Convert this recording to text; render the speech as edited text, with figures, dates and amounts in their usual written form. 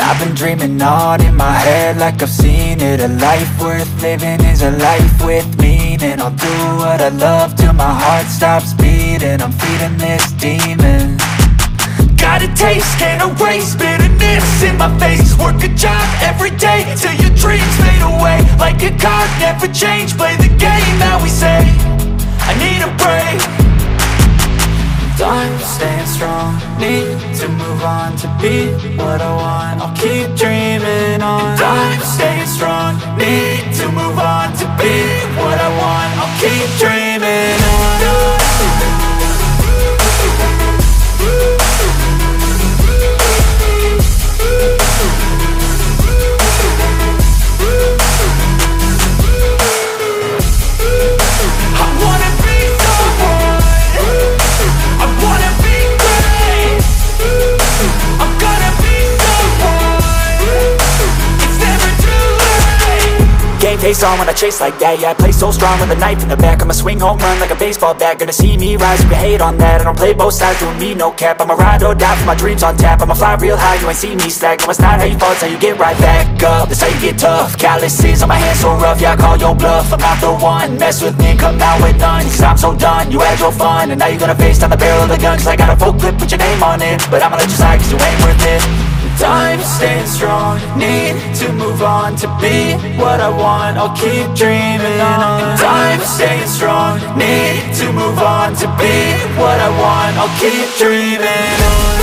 I've been dreaming on in my head like I've seen it. A life worth living is a life with meaning. I'll do what I love till my heart stops beating. I'm feeding this demon. Got a taste, can't erase bitterness in my face. Work a job every day till your dreams fade away. Like a card, never change, play the game that we say. I need a break. I'm staying strong, need to move on to be what I want. I'll keep dreaming on. I'm staying strong, need to move on to be what I want. I'll keep dreaming on. Face on when I chase like that, yeah, I play so strong with a knife in the back. I'ma swing home run like a baseball bat. Gonna see me rise if you hate on that. I don't play both sides, doing me no cap. I'ma ride or die for my dreams on tap. I'ma fly real high, you ain't see me slack. No, it's not how you fall, it's how you get right back up. That's how you get tough. Calluses on my hands so rough, yeah, I call your bluff. I'm not the one, mess with me and come out with none. Cause I'm so done, you had your fun. And now you're gonna face down the barrel of the gun. Cause I got a full clip, put your name on it. But I'ma let you slide cause you ain't worth it. I'm staying strong, need to move on to be what I want. I'll keep dreaming on. I'm staying strong, need to move on to be what I want. I'll keep dreaming on.